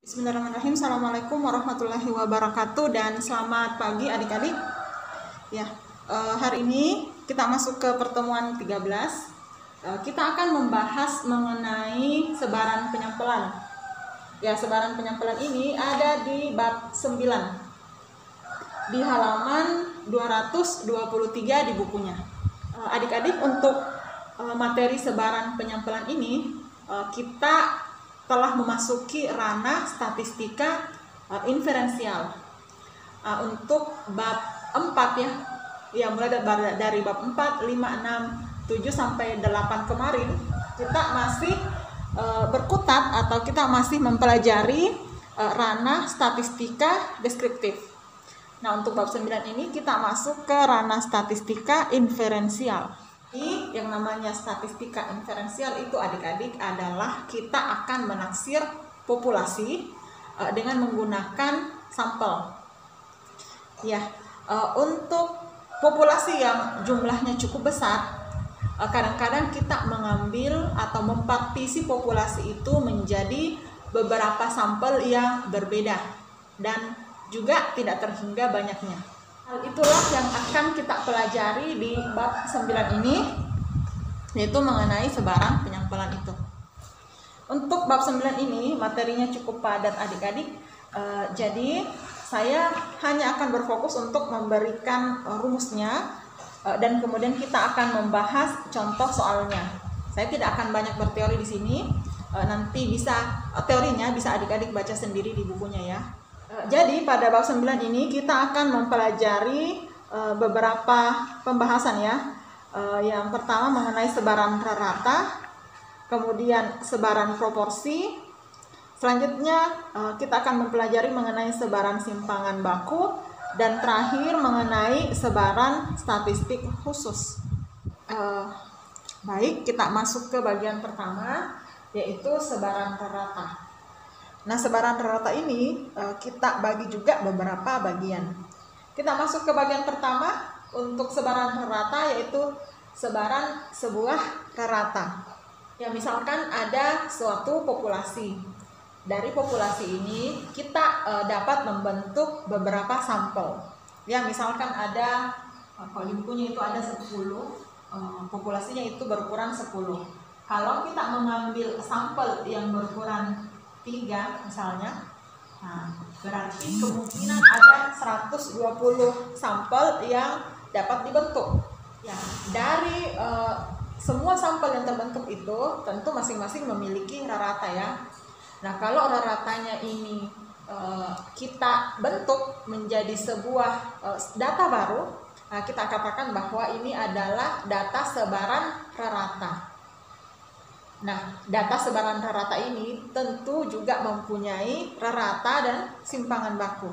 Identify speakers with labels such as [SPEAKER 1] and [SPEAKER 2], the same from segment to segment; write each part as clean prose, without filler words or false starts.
[SPEAKER 1] Bismillahirrahmanirrahim. Assalamualaikum warahmatullahi wabarakatuh dan selamat pagi adik-adik. Ya, hari ini kita masuk ke pertemuan 13. Kita akan membahas mengenai sebaran penyampelan. Ya, sebaran penyampelan ini ada di bab 9 di halaman 223 di bukunya. Adik-adik, untuk materi sebaran penyampelan ini kita telah memasuki ranah statistika inferensial. Untuk bab 4 ya mulai dari bab 4, 5, 6, 7 sampai 8 kemarin kita masih berkutat atau kita masih mempelajari ranah statistika deskriptif. Nah, untuk bab 9 ini kita masuk ke ranah statistika inferensial. Yang namanya statistika inferensial itu adik-adik adalah kita akan menaksir populasi dengan menggunakan sampel. Ya, untuk populasi yang jumlahnya cukup besar, kadang-kadang kita mengambil atau mempartisi populasi itu menjadi beberapa sampel yang berbeda dan juga tidak terhingga banyaknya. Hal itulah yang akan kita pelajari di bab 9 ini, yaitu mengenai sebaran penyampelan itu. Untuk bab 9 ini materinya cukup padat adik-adik, jadi saya hanya akan berfokus untuk memberikan rumusnya dan kemudian kita akan membahas contoh soalnya. Saya tidak akan banyak berteori di sini, nanti bisa teorinya bisa adik-adik baca sendiri di bukunya ya. Jadi pada bab 9 ini kita akan mempelajari beberapa pembahasan ya. Yang pertama mengenai sebaran rata, kemudian sebaran proporsi. Selanjutnya kita akan mempelajari mengenai sebaran simpangan baku, dan terakhir mengenai sebaran statistik khusus. Baik, kita masuk ke bagian pertama, yaitu sebaran rata. Nah, sebaran rata ini kita bagi juga beberapa bagian. Kita masuk ke bagian pertama untuk sebaran rata, yaitu sebaran sebuah rata. Ya, misalkan ada suatu populasi. Dari populasi ini kita dapat membentuk beberapa sampel. Ya, misalkan ada, kalau di bukunya itu ada 10, populasinya itu berukuran 10. Kalau kita mengambil sampel yang berukuran 3 misalnya, nah, berarti kemungkinan ada 120 sampel yang dapat dibentuk. Ya, dari semua sampel yang terbentuk itu tentu masing-masing memiliki rata ya. Nah, kalau ratanya ini kita bentuk menjadi sebuah data baru, nah, kita katakan bahwa ini adalah data sebaran rata. Nah, data sebaran rata ini tentu juga mempunyai rata dan simpangan baku.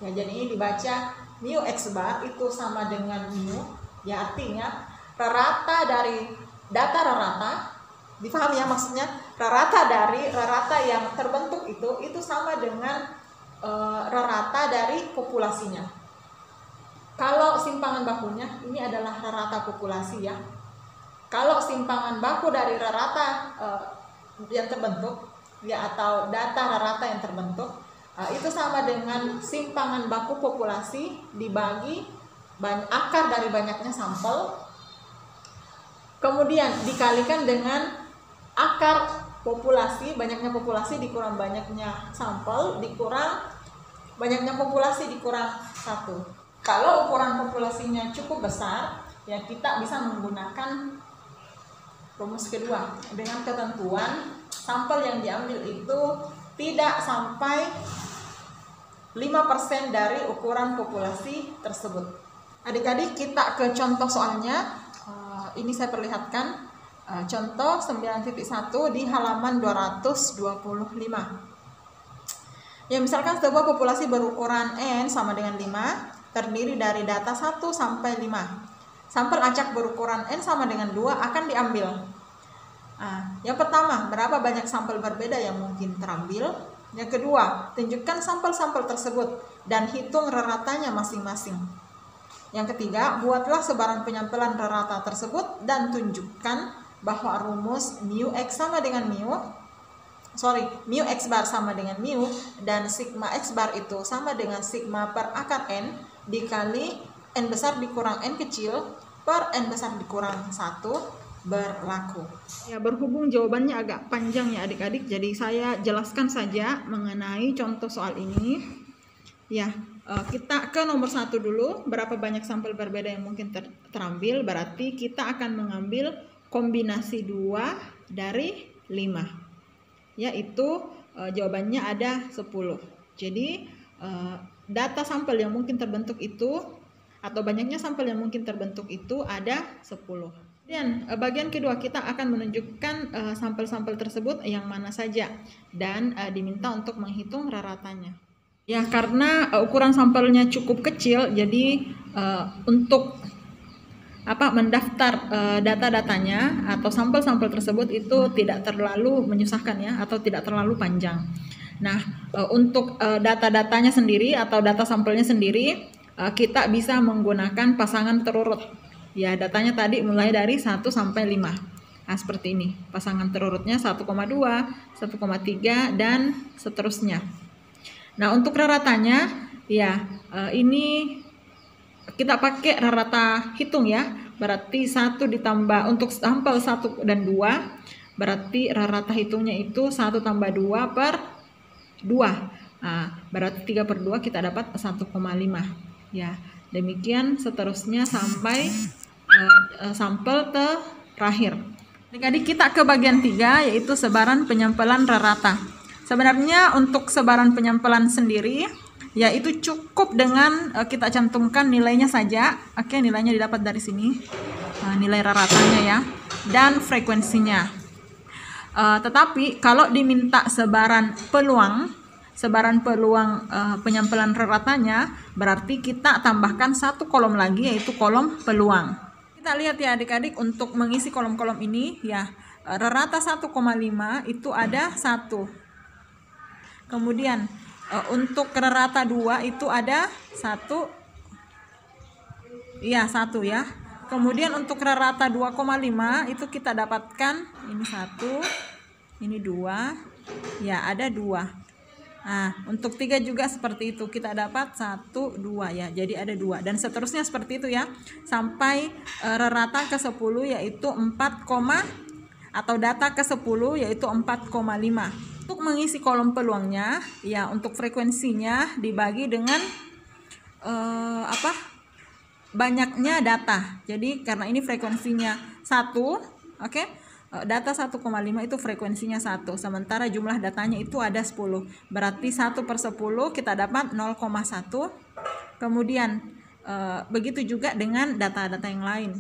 [SPEAKER 1] Ya, jadi ini dibaca mu x bar itu sama dengan mu. Ya, artinya rata dari data rata, dipahami ya maksudnya, rata dari rata yang terbentuk itu sama dengan rata dari populasinya. Kalau simpangan bakunya ini adalah rata populasi ya. Kalau simpangan baku dari rata yang terbentuk ya, atau data rata yang terbentuk itu sama dengan simpangan baku populasi dibagi akar dari banyaknya sampel, kemudian dikalikan dengan akar populasi, banyaknya populasi dikurang banyaknya sampel dikurang banyaknya populasi dikurang 1. Kalau ukuran populasinya cukup besar ya, kita bisa menggunakan rumus kedua dengan ketentuan sampel yang diambil itu tidak sampai 5% dari ukuran populasi tersebut. Adik-adik, kita ke contoh soalnya. Ini saya perlihatkan contoh 9.1 di halaman 225. Ya, misalkan sebuah populasi berukuran N sama dengan 5 terdiri dari data 1 sampai 5. Sampel acak berukuran N sama dengan 2 akan diambil. Nah, yang pertama, berapa banyak sampel berbeda yang mungkin terambil? Yang kedua, tunjukkan sampel-sampel tersebut dan hitung ratanya masing-masing. Yang ketiga, buatlah sebaran penyampelan rata tersebut dan tunjukkan bahwa rumus mu x sama dengan mu mu X bar sama dengan mu, dan sigma X bar itu sama dengan sigma per akar N dikali N besar dikurang N kecil per N besar dikurang 1 berlaku. Ya, berhubung jawabannya agak panjang ya adik-adik, jadi saya jelaskan saja mengenai contoh soal ini. Ya, kita ke nomor 1 dulu. Berapa banyak sampel berbeda yang mungkin terambil? Berarti kita akan mengambil kombinasi 2 dari 5. Yaitu jawabannya ada 10. Jadi data sampel yang mungkin terbentuk itu, atau banyaknya sampel yang mungkin terbentuk itu ada 10. Dan bagian kedua kita akan menunjukkan sampel-sampel tersebut yang mana saja, dan diminta untuk menghitung raratannya. Ya, karena ukuran sampelnya cukup kecil, jadi untuk mendaftar data-datanya atau sampel-sampel tersebut itu tidak terlalu menyusahkan ya, atau tidak terlalu panjang. Nah, untuk data-datanya sendiri atau data sampelnya sendiri, kita bisa menggunakan pasangan terurut. Ya, datanya tadi mulai dari 1 sampai 5. Nah, seperti ini. Pasangan terurutnya 1,2, 1,3 dan seterusnya. Nah, untuk raratannya ya ini kita pakai rarata hitung ya. Berarti 1 ditambah untuk sampel 1 dan 2, berarti rarata hitungnya itu 1 tambah 2 per 2. Nah, berarti 3 per 2 kita dapat 1,5. Ya, demikian seterusnya sampai sampel terakhir. Jadi kita ke bagian 3, yaitu sebaran penyampelan rarata. Sebenarnya untuk sebaran penyampelan sendiri, yaitu cukup dengan kita cantumkan nilainya saja. Oke, nilainya didapat dari sini, nilai raratanya ya, dan frekuensinya. Tetapi kalau diminta sebaran peluang penyampelan raratanya, berarti kita tambahkan 1 kolom lagi, yaitu kolom peluang. Kita lihat ya adik-adik, untuk mengisi kolom-kolom ini ya, rarata 1,5 itu ada 1. Kemudian untuk rarata 2 itu ada 1. Iya, 1 ya. Kemudian untuk rarata 2,5 itu kita dapatkan ini 1, ini 2. Ya, ada 2. Nah, untuk 3 juga seperti itu, kita dapat 1, 2 ya, jadi ada 2, dan seterusnya seperti itu ya, sampai rarata ke 10 yaitu 4, atau data ke 10 yaitu 4,5. Untuk mengisi kolom peluangnya ya, untuk frekuensinya dibagi dengan banyaknya data. Jadi karena ini frekuensinya 1, oke. Data 1,5 itu frekuensinya 1, sementara jumlah datanya itu ada 10. Berarti 1 per 10 kita dapat 0,1. Kemudian begitu juga dengan data-data yang lain.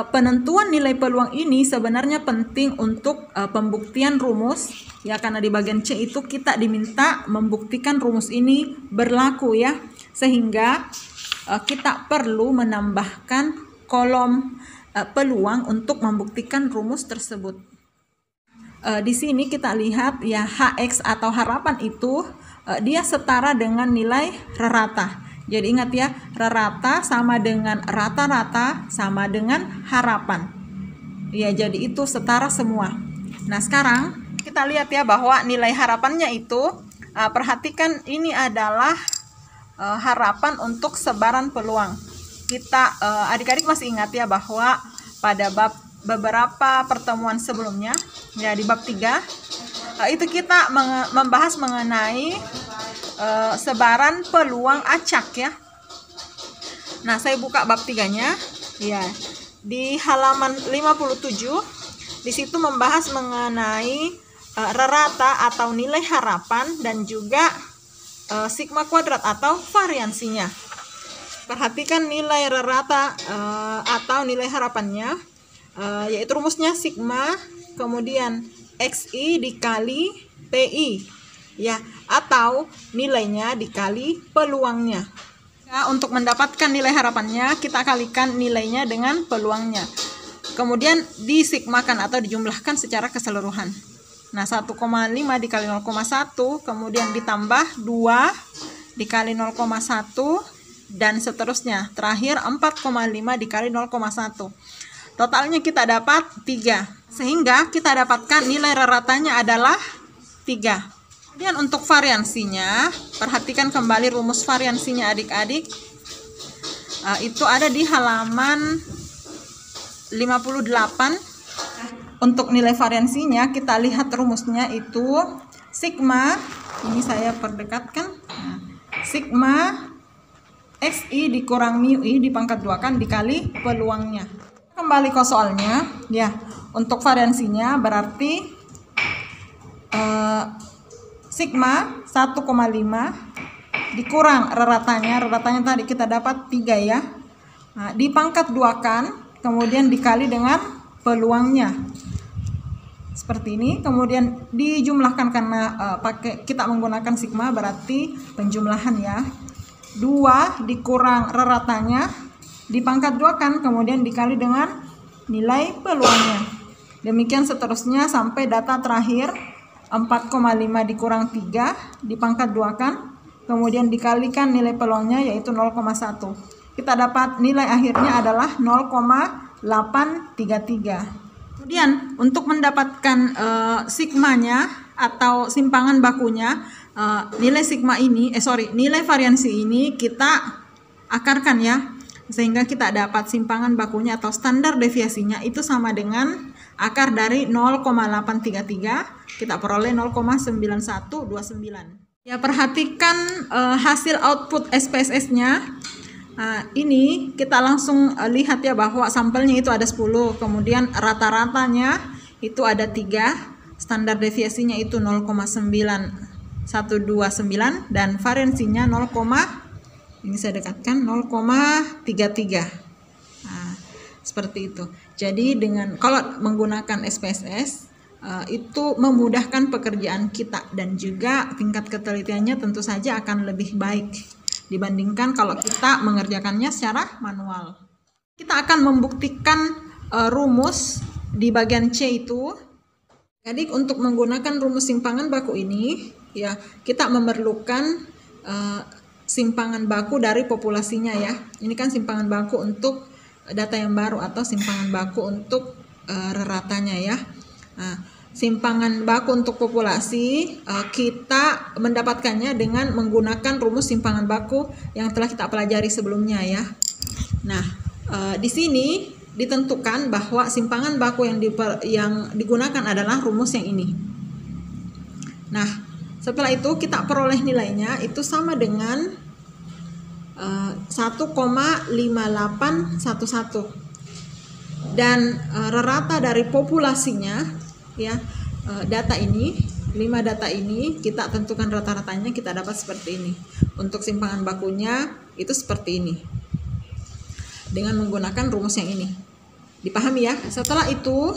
[SPEAKER 1] Penentuan nilai peluang ini sebenarnya penting untuk pembuktian rumus ya, karena di bagian C itu kita diminta membuktikan rumus ini berlaku ya, sehingga kita perlu menambahkan kolom peluang untuk membuktikan rumus tersebut. Di sini kita lihat ya, HX atau harapan itu dia setara dengan nilai rarata. Jadi ingat ya, rarata sama dengan rata-rata sama dengan harapan. Ya, jadi itu setara semua. Nah, sekarang kita lihat ya bahwa nilai harapannya itu, perhatikan ini adalah harapan untuk sebaran peluang. Kita adik-adik masih ingat ya bahwa pada beberapa pertemuan sebelumnya ya, di bab 3 itu kita membahas mengenai sebaran peluang acak ya. Nah, saya buka bab 3-nya ya, di halaman 57. Di situ membahas mengenai rarata atau nilai harapan dan juga sigma kuadrat atau variansinya. Perhatikan nilai rarata atau nilai harapannya, yaitu rumusnya sigma, kemudian XI dikali PI ya, atau nilainya dikali peluangnya. Ya, untuk mendapatkan nilai harapannya kita kalikan nilainya dengan peluangnya, kemudian disigmakan atau dijumlahkan secara keseluruhan. Nah, 1,5 dikali 0,1, kemudian ditambah 2 dikali 0,1 dan seterusnya. Terakhir 4,5 dikali 0,1. Totalnya kita dapat 3. Sehingga kita dapatkan nilai raratanya adalah 3. Kemudian untuk variansinya, perhatikan kembali rumus variansinya adik-adik. Itu ada di halaman 58. Untuk nilai variansinya kita lihat rumusnya itu sigma, ini saya perdekatkan. Sigma XI dikurang mu I dipangkat 2 kan dikali peluangnya. Kembali ke soalnya ya. Untuk variansinya berarti sigma 1,5 dikurang reratanya tadi kita dapat 3 ya. Nah, dipangkat 2 kan, kemudian dikali dengan peluangnya. Seperti ini, kemudian dijumlahkan karena kita menggunakan sigma berarti penjumlahan ya. 2 dikurang reratanya dipangkat 2 kan, kemudian dikali dengan nilai peluangnya. Demikian seterusnya sampai data terakhir 4,5 dikurang 3 dipangkat 2 kan, kemudian dikalikan nilai peluangnya yaitu 0,1. Kita dapat nilai akhirnya adalah 0,833. Kemudian untuk mendapatkan sigmanya atau simpangan bakunya, nilai variansi ini kita akarkan ya, sehingga kita dapat simpangan bakunya atau standar deviasinya itu sama dengan akar dari 0,833, kita peroleh 0,9129. Ya, perhatikan hasil output SPSS-nya. Ini kita langsung lihat ya bahwa sampelnya itu ada 10, kemudian rata-ratanya itu ada 3, standar deviasinya itu 0,9129 dan variansinya 0,33. Seperti itu. Jadi kalau menggunakan SPSS itu memudahkan pekerjaan kita dan juga tingkat ketelitiannya tentu saja akan lebih baik dibandingkan kalau kita mengerjakannya secara manual. Kita akan membuktikan rumus di bagian C itu. Jadi untuk menggunakan rumus simpangan baku ini ya, kita memerlukan simpangan baku dari populasinya ya. Ini kan simpangan baku untuk data yang baru atau simpangan baku untuk reratanya ya. Simpangan baku untuk populasi kita mendapatkannya dengan menggunakan rumus simpangan baku yang telah kita pelajari sebelumnya ya. Nah, di sini ditentukan bahwa simpangan baku yang digunakan adalah rumus yang ini. Nah, setelah itu kita peroleh nilainya itu sama dengan 1,5811 dan rata dari populasinya ya, data ini 5 data ini kita tentukan rata-ratanya, kita dapat seperti ini. Untuk simpangan bakunya itu seperti ini dengan menggunakan rumus yang ini. Dipahami ya? Setelah itu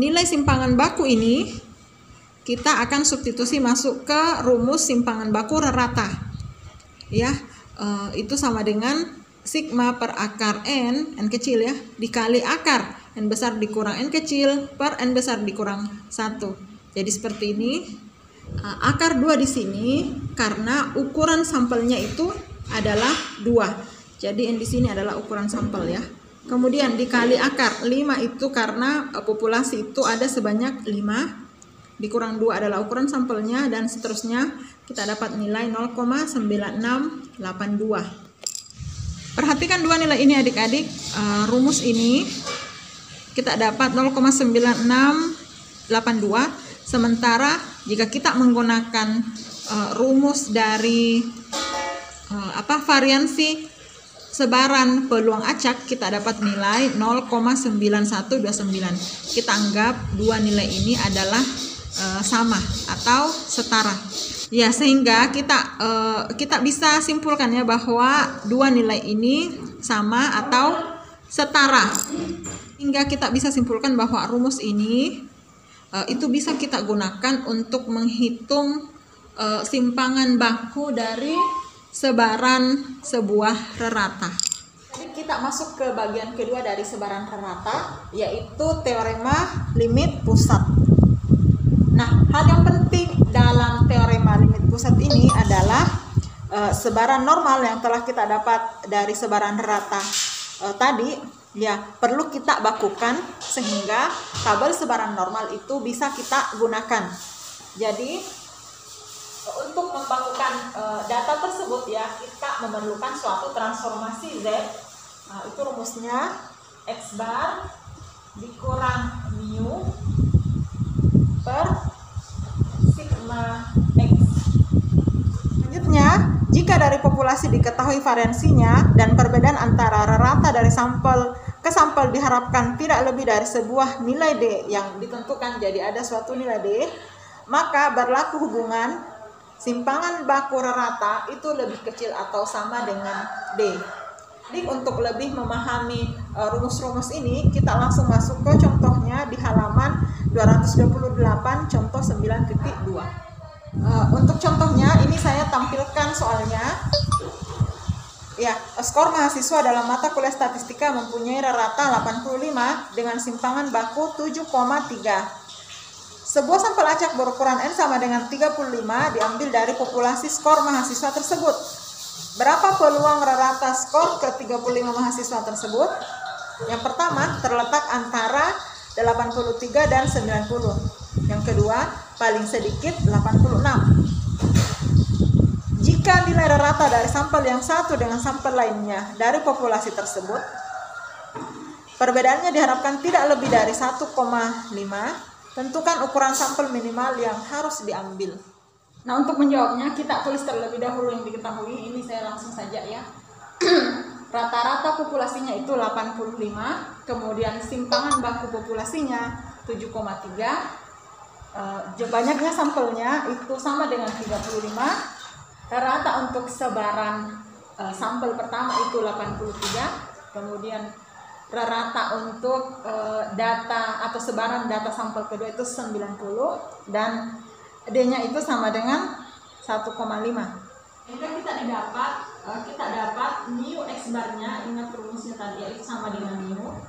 [SPEAKER 1] nilai simpangan baku ini kita akan substitusi masuk ke rumus simpangan baku rata ya. Itu sama dengan sigma per akar n kecil ya, dikali akar n besar dikurang n kecil per n besar dikurang 1. Jadi seperti ini. Akar 2 di sini karena ukuran sampelnya itu adalah 2. Jadi n di sini adalah ukuran sampel ya. Kemudian dikali akar 5 itu karena populasi itu ada sebanyak 5, dikurang 2 adalah ukuran sampelnya, dan seterusnya kita dapat nilai 0,9682. Perhatikan dua nilai ini adik-adik. Rumus ini kita dapat 0,9682, sementara jika kita menggunakan rumus dari variansi sebaran peluang acak, kita dapat nilai 0,9129. Kita anggap dua nilai ini adalah sama atau setara ya, sehingga kita bisa simpulkan ya bahwa dua nilai ini sama atau setara, hingga kita bisa simpulkan bahwa rumus ini itu bisa kita gunakan untuk menghitung simpangan baku dari sebaran sebuah rerata. Jadi kita masuk ke bagian kedua dari sebaran rerata, yaitu teorema limit pusat. Nah, hal yang penting dalam teorema limit pusat ini adalah sebaran normal yang telah kita dapat dari sebaran rata tadi ya, perlu kita bakukan sehingga tabel sebaran normal itu bisa kita gunakan. Jadi untuk membangunkan data tersebut ya, kita memerlukan suatu transformasi Z. Nah, itu rumusnya X bar dikurang mu per sigma X. Selanjutnya, jika dari populasi diketahui variansinya dan perbedaan antara rata dari sampel ke sampel diharapkan tidak lebih dari sebuah nilai D yang ditentukan, jadi ada suatu nilai D, maka berlaku hubungan simpangan baku rata itu lebih kecil atau sama dengan D. Jadi untuk lebih memahami rumus-rumus ini, kita langsung masuk ke contohnya di halaman 228 contoh 9.2. Untuk contohnya ini saya tampilkan soalnya. Ya, skor mahasiswa dalam mata kuliah statistika mempunyai rata 85 dengan simpangan baku 7,3. Sebuah sampel acak berukuran N sama dengan 35 diambil dari populasi skor mahasiswa tersebut. Berapa peluang rata skor ke 35 mahasiswa tersebut? Yang pertama, terletak antara 83 dan 90. Yang kedua, paling sedikit 86. Jika nilai rata dari sampel yang satu dengan sampel lainnya dari populasi tersebut, perbedaannya diharapkan tidak lebih dari 1,5, tentukan ukuran sampel minimal yang harus diambil. Nah, untuk menjawabnya kita tulis terlebih dahulu yang diketahui. Ini saya langsung saja ya. Rata-rata populasinya itu 85, kemudian simpangan baku populasinya 7,3. Banyaknya sampelnya itu sama dengan 35. Rata untuk sebaran sampel pertama itu 83, kemudian rata untuk data atau sebaran data sampel kedua itu 90, dan D-nya itu sama dengan 1,5. Sehingga kita dapat mu X barnya, ingat rumusnya tadi itu sama dengan mu.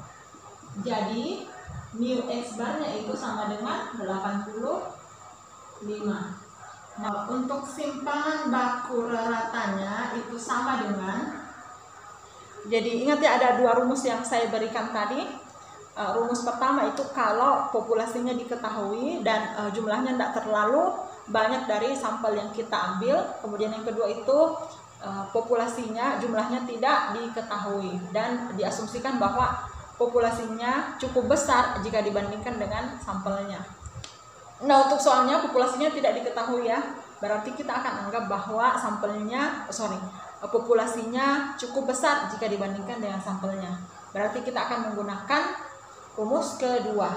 [SPEAKER 1] Jadi mu X barnya itu sama dengan 85. Nah, untuk simpangan baku ratanya itu sama dengan, jadi ingat ya, ada dua rumus yang saya berikan tadi. Rumus pertama itu kalau populasinya diketahui dan jumlahnya tidak terlalu banyak dari sampel yang kita ambil. Kemudian yang kedua itu populasinya jumlahnya tidak diketahui dan diasumsikan bahwa populasinya cukup besar jika dibandingkan dengan sampelnya. Nah, untuk soalnya populasinya tidak diketahui ya, berarti kita akan anggap bahwa populasinya cukup besar jika dibandingkan dengan sampelnya. Berarti kita akan menggunakan rumus kedua,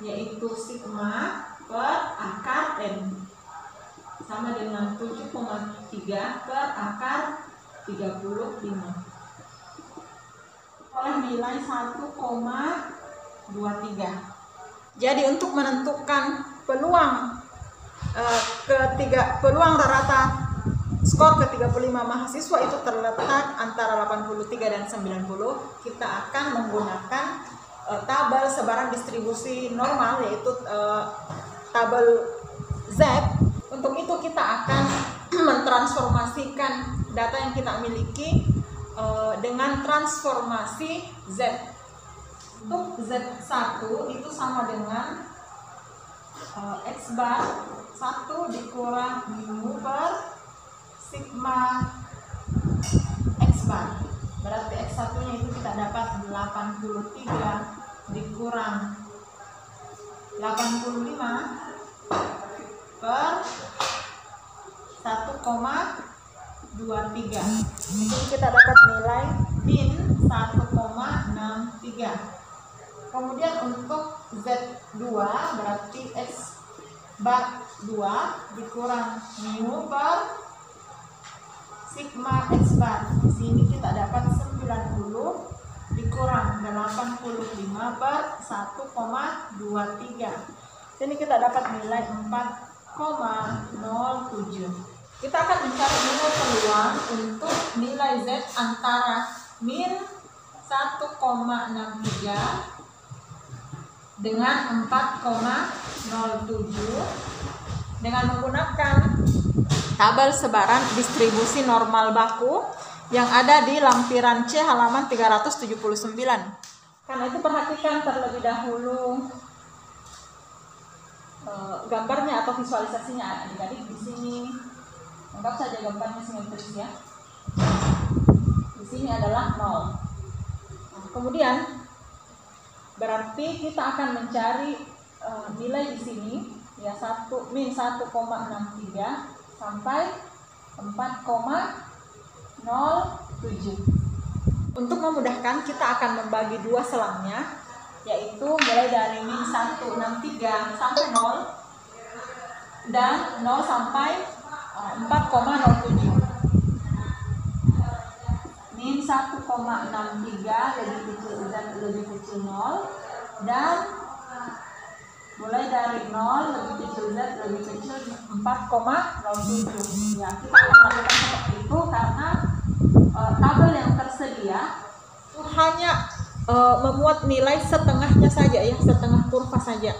[SPEAKER 1] yaitu sigma per akar N sama dengan 7,3 per akar 35 oleh nilai 1,23. Jadi untuk menentukan peluang rata skor ke 35 mahasiswa itu terletak antara 83 dan 90, kita akan menggunakan tabel sebaran distribusi normal, yaitu tabel Z. Untuk itu kita akan mentransformasikan data yang kita miliki dengan transformasi Z. Untuk Z1 itu sama dengan X bar 1 dikurang mu per sigma X bar. Berarti X1 nya itu kita dapat 83 dikurang 85 per 1,23. Jadi kita dapat nilai min 1,63. Kemudian untuk Z2 berarti X bar 2 dikurang mu per sigma X bar. Di sini kita dapat 90 dikurang 85 per 1,23. Sini kita dapat nilai 4,07. Kita akan mencari nilai peluang untuk nilai Z antara min 1,63 dengan 4,07 dengan menggunakan tabel sebaran distribusi normal baku yang ada di lampiran C halaman 379. Karena itu perhatikan terlebih dahulu gambarnya atau visualisasinya adik-adik di sini. Anggap saja gambarnya simetris ya. Di sini adalah 0. Nah, kemudian berarti kita akan mencari nilai di sini ya min 1,63 sampai 4,07. Untuk memudahkan kita akan membagi dua selangnya, yaitu mulai dari min 163 sampai 0 dan 0 sampai 4,07. Min 1,63 lebih kecil 0 dan mulai dari 0 lebih kecil z lebih kecil 4,07. Ya, kita akan lakukan seperti itu karena tabel yang tersedia itu hanya memuat nilai setengahnya saja ya, setengah kurva saja,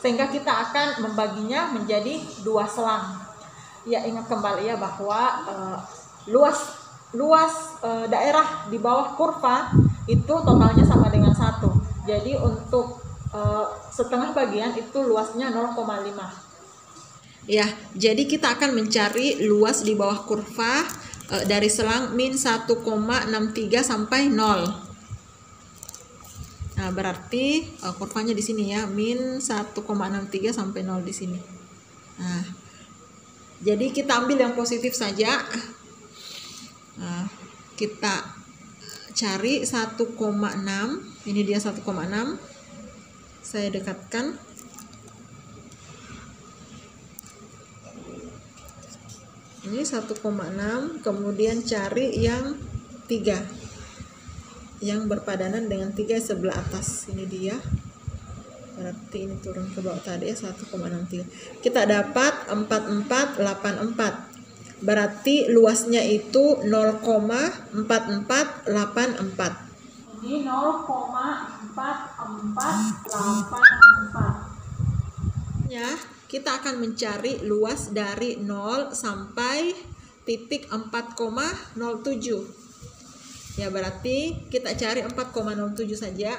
[SPEAKER 1] sehingga kita akan membaginya menjadi dua selang. Ya, ingat kembali ya bahwa luas daerah di bawah kurva itu totalnya sama dengan 1. Jadi untuk setengah bagian itu luasnya 0,5. Ya, jadi kita akan mencari luas di bawah kurva dari selang min 1,63 sampai 0. Nah, berarti kurvanya di sini ya, min 1,63 sampai 0 di sini. Nah, jadi kita ambil yang positif saja. Nah, kita cari 1,6. Ini dia 1,6. Saya dekatkan. Ini 1,6, kemudian cari yang 3 yang berpadanan dengan 3 sebelah atas. Ini dia, berarti ini turun ke bawah tadi ya, 1,63. Kita dapat 4484, berarti luasnya itu 0,4484. Ini 0,4484 ya. Kita akan mencari luas dari 0 sampai titik 4,07. Ya, berarti kita cari 4,07 saja.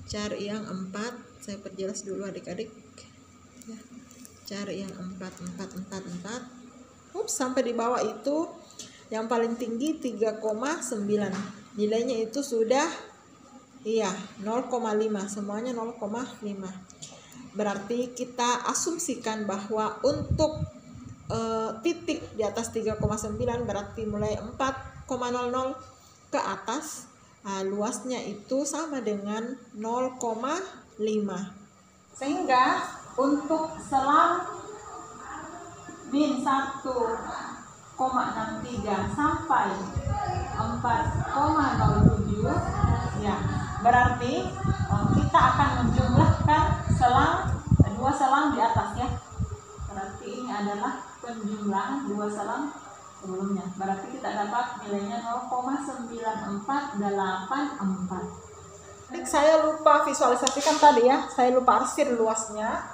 [SPEAKER 1] Cari yang 4. Saya perjelas dulu adik-adik. Ya, cari yang 4. Ups, sampai di bawah itu yang paling tinggi 3,9. Nilainya itu sudah iya 0,5. Semuanya 0,5. Berarti kita asumsikan bahwa untuk titik di atas 3,9 berarti mulai 4,00 ke atas, luasnya itu sama dengan 0,5. Sehingga untuk selang min 1,63 sampai 4,07 ya, berarti kita akan menjumlahkan dua selang di atas ya. Berarti ini adalah penjumlahan dua selang sebelumnya. Berarti kita dapat nilainya 0,9484. Adik, saya lupa visualisasikan tadi ya. Saya lupa arsir luasnya.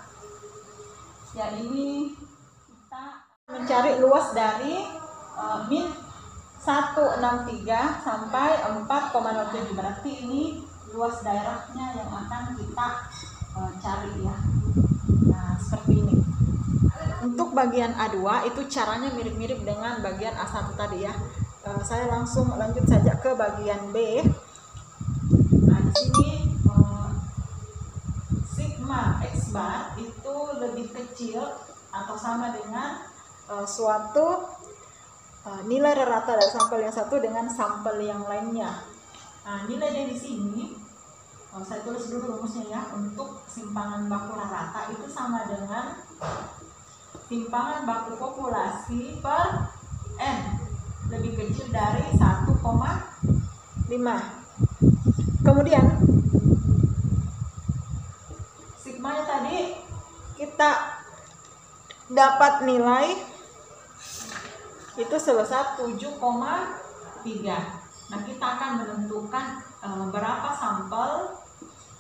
[SPEAKER 1] Ya, ini kita mencari luas dari min 163 sampai 4,07. Berarti ini luas daerahnya yang akan kita cari ya. Nah, seperti ini. Untuk bagian A2 itu caranya mirip-mirip dengan bagian A1 tadi ya. Saya langsung lanjut saja ke bagian B. Nah, di sini sigma x bar itu lebih kecil atau sama dengan suatu nilai rata dari sampel yang satu dengan sampel yang lainnya. Nah, nilainya di sini saya tulis dulu rumusnya ya. Untuk simpangan baku rata itu sama dengan simpangan baku populasi per N lebih kecil dari 1,5. Kemudian sigmanya tadi kita dapat nilai itu sebesar 7,3. Nah, kita akan menentukan berapa sampel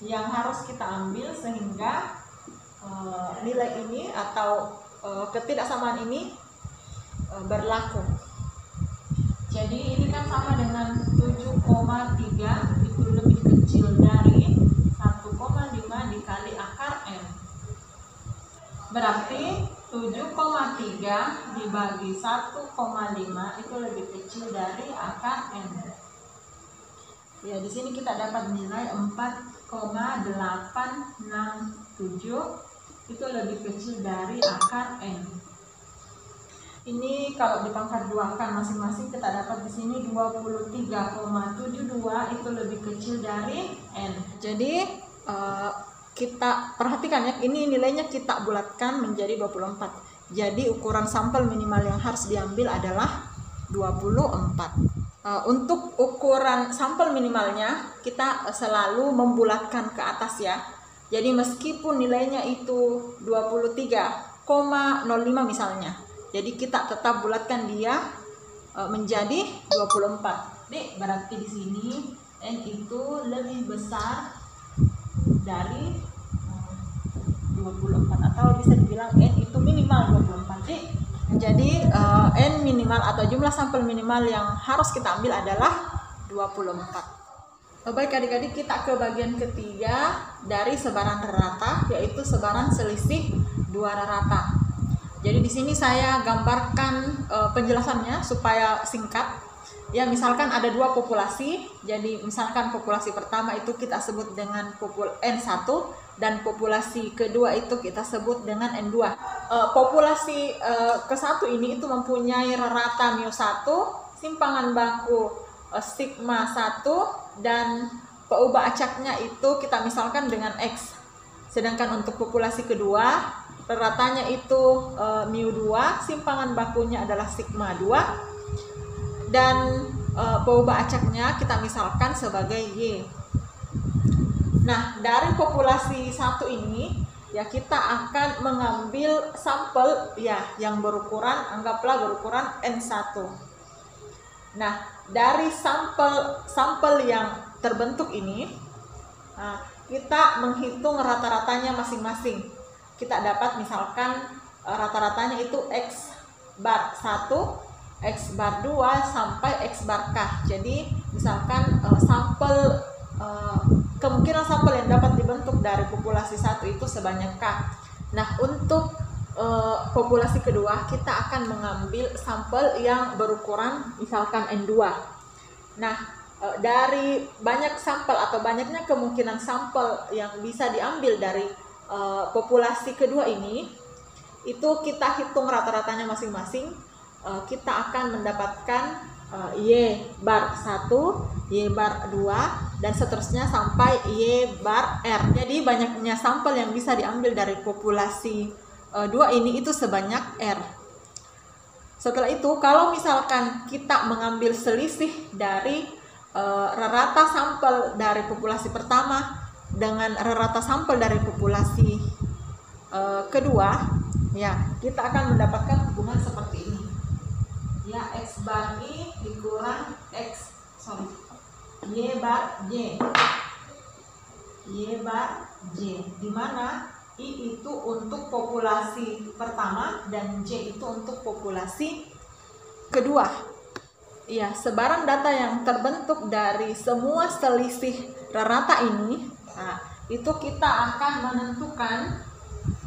[SPEAKER 1] yang harus kita ambil sehingga nilai ini atau ketidaksamaan ini berlaku. Jadi ini kan sama dengan 7,3 itu lebih kecil dari 1,5 dikali akar N. Berarti 7,3 dibagi 1,5 itu lebih kecil dari akar N. Ya, di sini kita dapat nilai 4,867 itu lebih kecil dari akar N. Ini kalau dipangkat duakan masing-masing kita dapat di sini 23,72 itu lebih kecil dari N. Jadi kita perhatikan ya, ini nilainya kita bulatkan menjadi 24. Jadi ukuran sampel minimal yang harus diambil adalah 24. Untuk ukuran sampel minimalnya kita selalu membulatkan ke atas ya. Jadi meskipun nilainya itu 23,05 misalnya, jadi kita tetap bulatkan dia menjadi 24. Jadi berarti di sini N itu lebih besar dari 24, atau bisa dibilang N itu minimal 24. Jadi N minimal atau jumlah sampel minimal yang harus kita ambil adalah 24. Baik adik-adik, kita ke bagian ketiga dari sebaran rata, yaitu sebaran selisih dua rata. Jadi di sini saya gambarkan penjelasannya supaya singkat. Ya, misalkan ada dua populasi. Jadi misalkan populasi pertama itu kita sebut dengan N1 dan populasi kedua itu kita sebut dengan N2. Populasi ke-1 ini itu mempunyai rata μ1, simpangan baku sigma 1, dan peubah acaknya itu kita misalkan dengan X. Sedangkan untuk populasi kedua, ratanya itu μ2, simpangan bakunya adalah sigma 2, dan peubah acaknya kita misalkan sebagai Y. Nah, dari populasi 1 ini ya kita akan mengambil sampel ya yang berukuran, anggaplah berukuran N1. Nah, dari sampel yang terbentuk ini, kita menghitung rata-ratanya masing-masing. Kita dapat misalkan rata-ratanya itu X bar 1, X bar 2 sampai X bar K. Jadi misalkan kemungkinan sampel yang dapat dibentuk dari populasi 1 itu sebanyak K. Nah, untuk populasi kedua kita akan mengambil sampel yang berukuran misalkan N2. Nah, dari banyak sampel atau banyaknya kemungkinan sampel yang bisa diambil dari populasi kedua ini, itu kita hitung rata-ratanya masing-masing. Kita akan mendapatkan Y bar 1, Y bar 2, dan seterusnya sampai Y bar R. Jadi banyaknya sampel yang bisa diambil dari populasi 2 ini itu sebanyak R. Setelah itu, kalau misalkan kita mengambil selisih dari rata sampel dari populasi pertama dengan rata sampel dari populasi kedua, ya kita akan mendapatkan hubungan seperti ini. Ya, X bar I dikurang Y bar J. Y bar J, di mana I itu untuk populasi pertama dan J itu untuk populasi kedua. Ya, sebaran data yang terbentuk dari semua selisih rata ini, nah, itu kita akan menentukan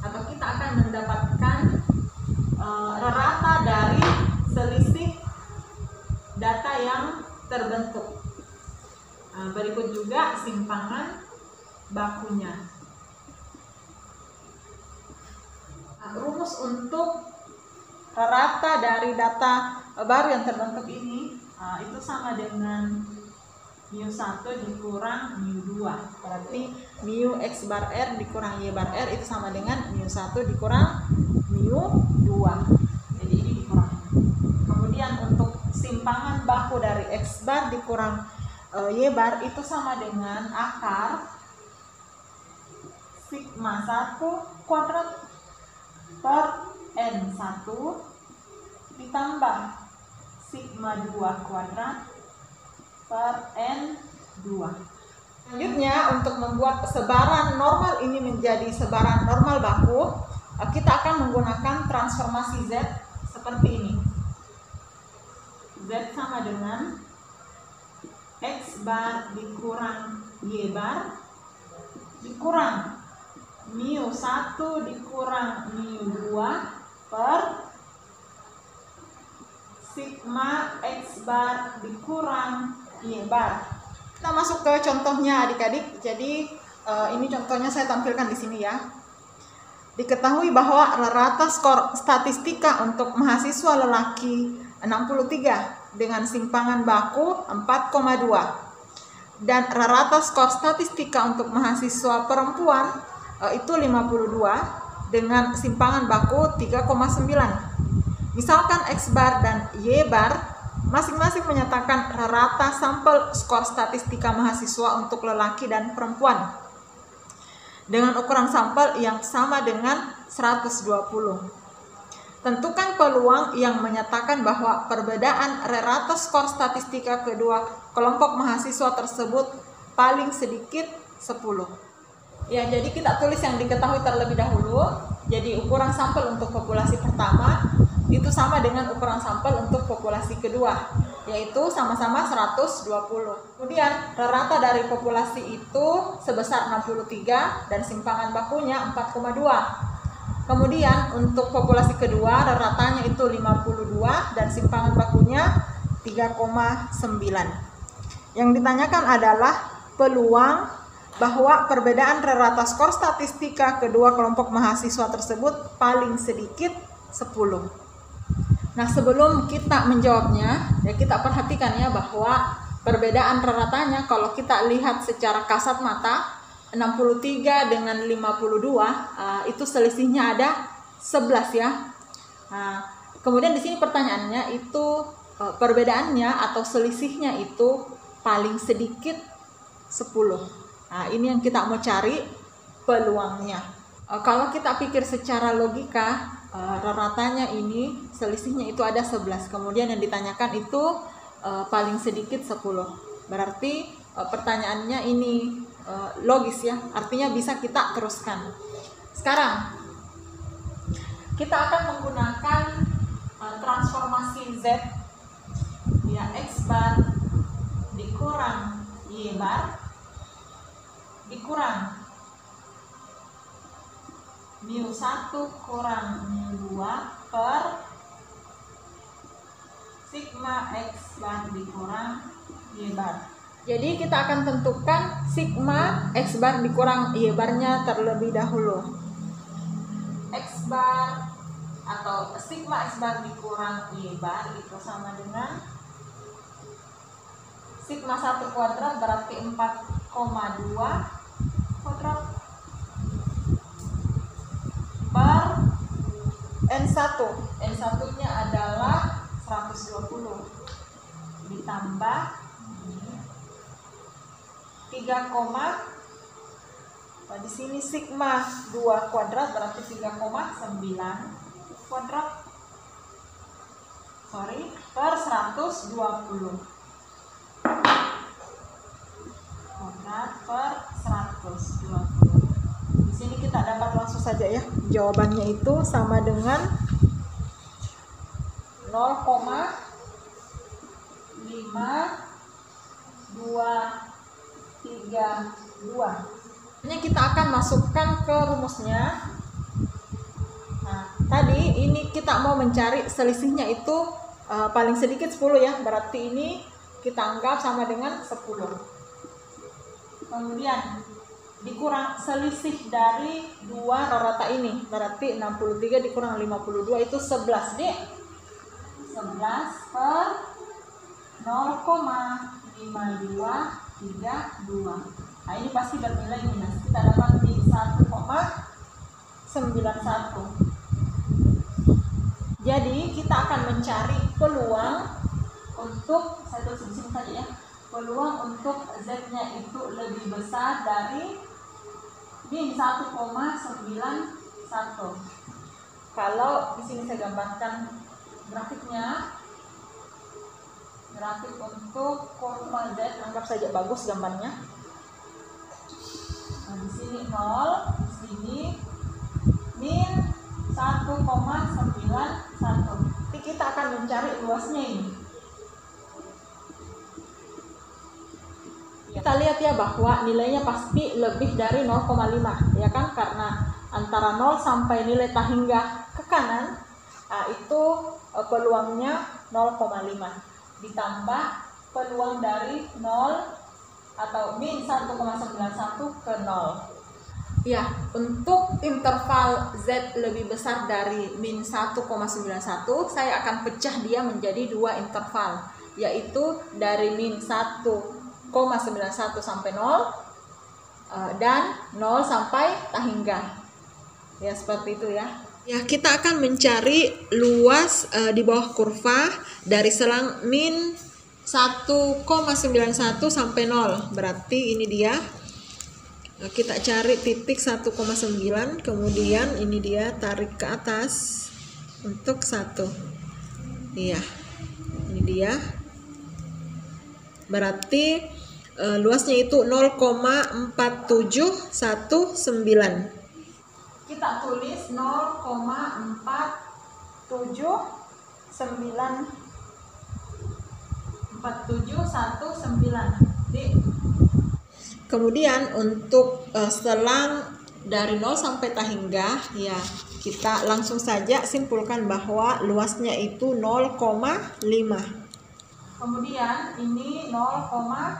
[SPEAKER 1] atau kita akan mendapatkan rata dari selisih data yang terbentuk. Nah, berikut juga simpangan bakunya. Nah, rumus untuk rata dari data baru yang terbentuk ini itu sama dengan μ1 dikurang μ2. Berarti mu X bar R dikurang Y bar R itu sama dengan μ1 dikurang μ2. Jadi ini dikurang. Kemudian untuk simpangan baku dari X bar dikurang Y bar itu sama dengan akar sigma 1 kuadrat per N1 ditambah sigma 2 kuadrat per N2. Selanjutnya, untuk membuat sebaran normal ini menjadi sebaran normal baku, kita akan menggunakan transformasi Z seperti ini. Z sama dengan X bar dikurang Y bar dikurang mu 1 dikurang mu 2 per sigma X bar dikurang Y bar. Kita masuk ke contohnya adik-adik. Jadi ini contohnya saya tampilkan di sini ya. Diketahui bahwa rata skor statistika untuk mahasiswa lelaki 63 dengan simpangan baku 4,2 dan rata skor statistika untuk mahasiswa perempuan itu 52 dengan simpangan baku 3,9. Misalkan X bar dan Y bar masing-masing menyatakan rata sampel skor statistika mahasiswa untuk lelaki dan perempuan dengan ukuran sampel yang sama dengan 120. Tentukan peluang yang menyatakan bahwa perbedaan rata skor statistika kedua kelompok mahasiswa tersebut paling sedikit 10. Ya, jadi kita tulis yang diketahui terlebih dahulu. Jadi ukuran sampel untuk populasi pertama itu sama dengan ukuran sampel untuk populasi kedua, yaitu sama-sama 120. Kemudian rata dari populasi itu sebesar 63 dan simpangan bakunya 4,2. Kemudian untuk populasi kedua ratanya itu 52 dan simpangan bakunya 3,9. Yang ditanyakan adalah peluang bahwa perbedaan rata skor statistika kedua kelompok mahasiswa tersebut paling sedikit 10. Nah, sebelum kita menjawabnya, ya kita perhatikan ya bahwa perbedaan ratanya kalau kita lihat secara kasat mata 63 dengan 52 itu selisihnya ada 11 ya. Nah, kemudian di sini pertanyaannya itu perbedaannya atau selisihnya itu paling sedikit 10. Nah, ini yang kita mau cari peluangnya. Kalau kita pikir secara logika, ratanya ini selisihnya itu ada 11. Kemudian yang ditanyakan itu paling sedikit 10. Berarti pertanyaannya ini logis ya. Artinya bisa kita teruskan. Sekarang kita akan menggunakan transformasi Z ya, X bar dikurang Y bar dikurang mu 1 kurang mu 2 per sigma X bar dikurang Y bar. Jadi kita akan tentukan sigma X bar dikurang Y barnya terlebih dahulu. X bar atau sigma X bar dikurang Y bar itu sama dengan sigma 1 kuadrat berarti 4,2 kuadrat per N1. N1 nya adalah 120 ditambah 3, di sini sigma 2 kuadrat berarti 3,9 kuadrat per 120 kuadrat per 120. Di sini kita dapat langsung saja ya, jawabannya itu sama dengan 0,5232. Ini kita akan masukkan ke rumusnya. Nah, tadi ini kita mau mencari selisihnya itu paling sedikit 10 ya, berarti ini kita anggap sama dengan 10. Kemudian dikurang selisih dari dua rata ini, berarti 63 dikurang 52 itu 11 deh. 11 per 0,5232. Nah, ini pasti bernilai minus. Kita dapat di 1,91. Jadi kita akan mencari peluang untuk, saya tulis di sini saja ya, peluang untuk Z-nya itu lebih besar dari min 1,91. Kalau di sini saya gambarkan grafiknya, grafik untuk kurva Z, anggap saja bagus gambarnya. Nah, di sini 0, di sini min 1,91. Jadi kita akan mencari luasnya ini. Kita kita lihat ya bahwa nilainya pasti lebih dari 0,5 ya kan, karena antara 0 sampai nilai tahingga ke kanan itu peluangnya 0,5 ditambah peluang dari 0 atau min 1,91 ke 0. Ya, untuk interval Z lebih besar dari min 1,91, saya akan pecah dia menjadi dua interval, yaitu dari min 1,91 sampai 0 dan 0 sampai tahingga. Ya, seperti itu ya. Ya, kita akan mencari luas di bawah kurva dari selang min 1,91 sampai 0. Berarti ini dia. Kita cari titik 1,9, kemudian ini dia tarik ke atas untuk 1. Iya, ini dia. Berarti luasnya itu 0,4719. Kita tulis 0,4719. Kemudian untuk selang dari 0 sampai tahingga, ya kita langsung saja simpulkan bahwa luasnya itu 0,5. Kemudian ini 0,5.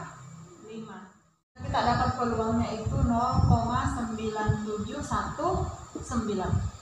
[SPEAKER 1] Kita dapat peluangnya itu 0,9719.